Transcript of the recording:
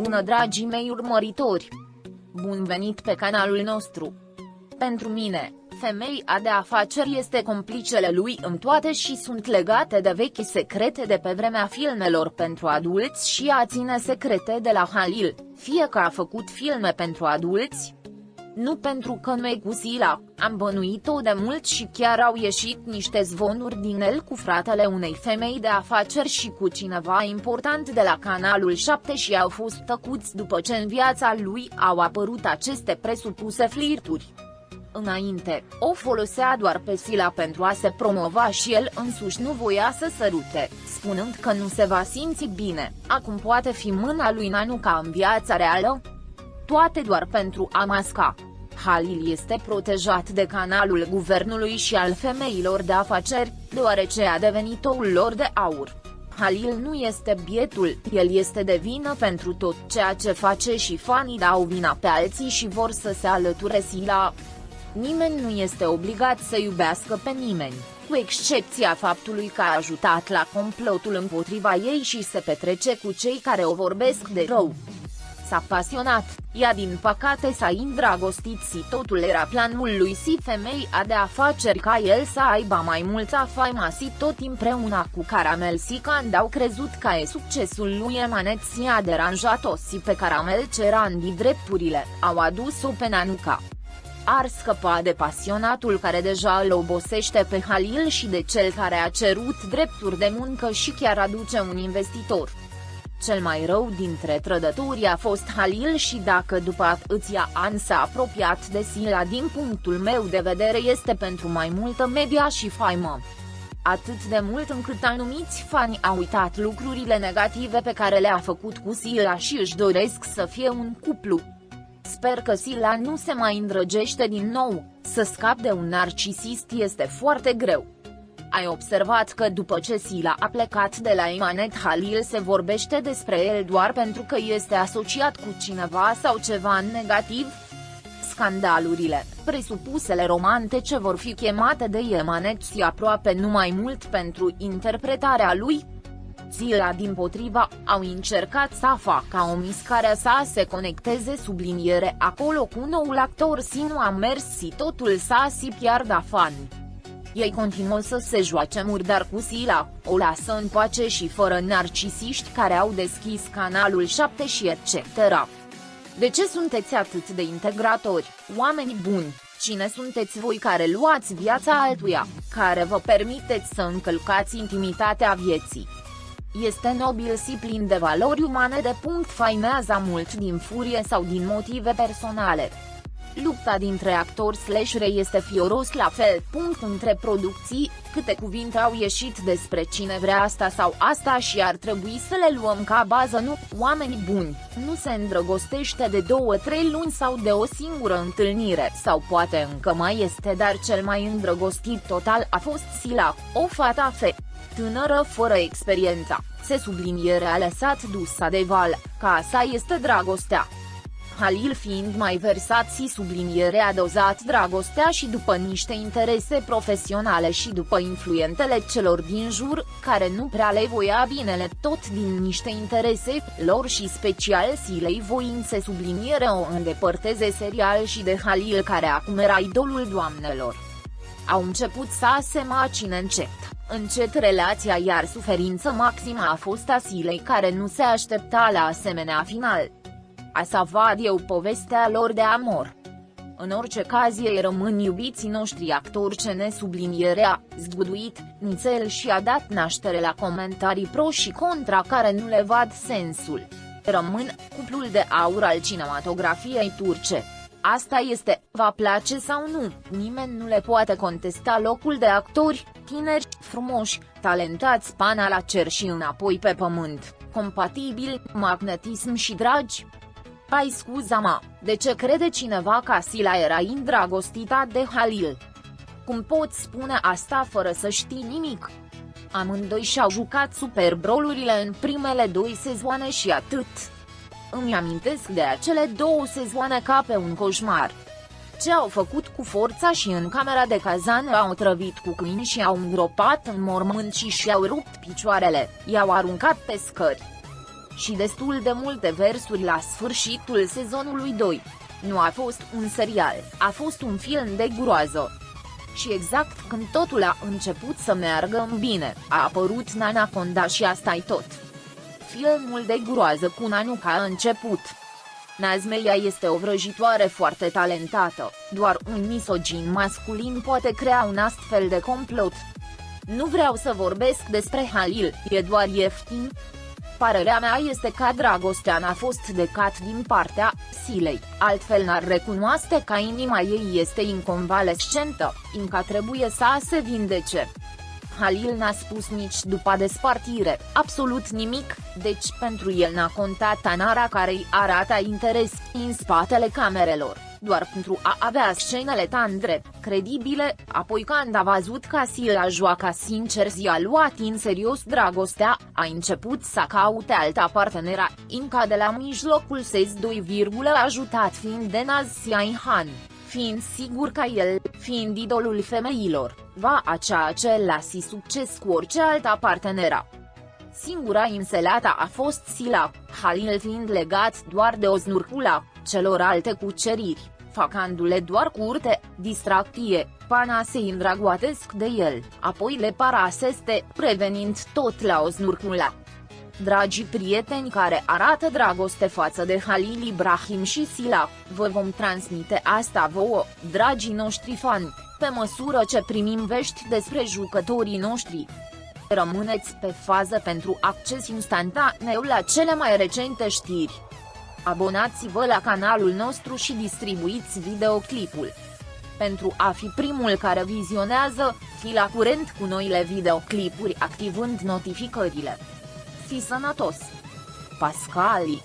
bună, dragii mei urmăritori! Bun venit pe canalul nostru! Pentru mine, femeia de afaceri este complicele lui în toate și sunt legate de vechi secrete de pe vremea filmelor pentru adulți și a ține secrete de la Halil, fie că a făcut filme pentru adulți, nu pentru că nu e cu Sila, am bănuit-o de mult și chiar au ieșit niște zvonuri din el cu fratele unei femei de afaceri și cu cineva important de la Canalul 7 și au fost tăcuți după ce în viața lui au apărut aceste presupuse flirturi. Înainte, o folosea doar pe Sila pentru a se promova și el însuși nu voia să sărute, spunând că nu se va simți bine. Acum poate fi mâna lui Nanu ca în viața reală? Toate doar pentru a masca. Halil este protejat de canalul guvernului și al femeilor de afaceri, deoarece a devenit oul lor de aur. Halil nu este bietul, el este de vină pentru tot ceea ce face și fanii dau vina pe alții și vor să se alăture Sila. Nimeni nu este obligat să iubească pe nimeni, cu excepția faptului că a ajutat la complotul împotriva ei și se petrece cu cei care o vorbesc de rău. S-a pasionat, ea din păcate s-a îndrăgostit și totul era planul lui și femeia de afaceri ca el să aibă mai multă faimă și tot împreună cu Caramel și când au crezut că e succesul lui Emanet și a deranjat-o și pe Caramel cerând drepturile, au adus-o pe Nanuca. Ar scăpa de pasionatul care deja îl obosește pe Halil și de cel care a cerut drepturi de muncă și chiar aduce un investitor. Cel mai rău dintre trădători a fost Halil și dacă după atâția ani s-a apropiat de Sila din punctul meu de vedere este pentru mai multă media și faimă. Atât de mult încât anumiți fani au uitat lucrurile negative pe care le-a făcut cu Sila și își doresc să fie un cuplu. Sper că Sila nu se mai îndrăgește din nou, să scap de un narcisist este foarte greu. Ai observat că după ce Sila a plecat de la Emanet Halil se vorbește despre el doar pentru că este asociat cu cineva sau ceva negativ? Scandalurile, presupusele romantice vor fi chemate de Emanet și aproape nu mai mult pentru interpretarea lui. Sila dimpotriva, au încercat să facă o mișcare să se conecteze subliniere acolo cu noul actor și nu a mers și totul s-a și pierdă fani. Ei continuă să se joace murdar cu Sila, o lasă în pace și fără narcisiști care au deschis Canalul 7 și etc. De ce sunteți atât de integratori, oameni buni? Cine sunteți voi care luați viața altuia, care vă permiteți să încălcați intimitatea vieții? Este nobil și plin de valori umane de punct faimează mult din furie sau din motive personale. Lupta dintre actori/rei este fioros la fel. Între producții, câte cuvinte au ieșit despre cine vrea asta sau asta și ar trebui să le luăm ca bază. Nu, oameni buni, nu se îndrăgostește de 2-3 luni sau de o singură întâlnire sau poate încă mai este, dar cel mai îndrăgostit total a fost Sila, o fată tânără fără experiență, se subliniere a lăsat dusă de val, că asta este dragostea. Halil fiind mai versat și subliniere a dozat dragostea și după niște interese profesionale și după influentele celor din jur, care nu prea le voia binele tot din niște interese lor și special Silei voind se subliniere o îndepărteze serial și de Halil care acum era idolul doamnelor. Au început să se macine încet relația iar suferință maximă a fost a Silei care nu se aștepta la asemenea final. A să vad eu povestea lor de amor. În orice caz ei rămân iubiții noștri actori ce ne sublinierea, zguduit, nițel și a dat naștere la comentarii pro și contra care nu le vad sensul. Rămân cuplul de aur al cinematografiei turce. Asta este, va place sau nu, nimeni nu le poate contesta locul de actori, tineri, frumoși, talentați pana la cer și înapoi pe pământ, compatibili, magnetism și dragi. Pai scuza-mă, de ce crede cineva că Sila era îndrăgostită de Halil? Cum poți spune asta fără să știi nimic? Amândoi și-au jucat superb rolurile în primele 2 sezoane și atât. Îmi amintesc de acele 2 sezoane ca pe un coșmar. Ce au făcut cu forța și în camera de cazan au trăvit cu câini și au îngropat în mormânt și și-au rupt picioarele, i-au aruncat pe scări. și destul de multe versuri la sfârșitul sezonului 2. Nu a fost un serial, a fost un film de groază. Și exact când totul a început să meargă în bine, a apărut Anaconda și asta-i tot. Filmul de groază cu Nanuca a început. Nazmelia este o vrăjitoare foarte talentată, doar un misogin masculin poate crea un astfel de complot. Nu vreau să vorbesc despre Halil, e doar ieftin. Părerea mea este că dragostea n-a fost decat din partea Silei, altfel n-ar recunoaște că inima ei este inconvalescentă, încă trebuie să se vindece. Halil n-a spus nici după despărțire, absolut nimic, deci pentru el n-a contat Tanara care îi arată interes în spatele camerelor, doar pentru a avea scenele tandre, credibile, apoi când a văzut că Sila joacă sincer și a luat în serios dragostea, a început să caute alta partenera, încă de la mijlocul SES2, ajutat fiind de Nazia Han, fiind sigur că el, fiind idolul femeilor, va avea același succes cu orice alta partenera. Singura înselată a fost Sila, Halil fiind legat doar de o snurcula celorlalte cuceriri, făcându-le doar curte, distracție, pana se îndrăgoatesc de el, apoi le paraseste, prevenind tot la o snurcula. Dragii prieteni care arată dragoste față de Halil Ibrahim și Sila, vă vom transmite asta vouă, dragii noștri fani, pe măsură ce primim vești despre jucătorii noștri. Rămâneți pe fază pentru acces instantaneu la cele mai recente știri. Abonați-vă la canalul nostru și distribuiți videoclipul. Pentru a fi primul care vizionează, fi la curent cu noile videoclipuri activând notificările. Fi sănătos! Pascali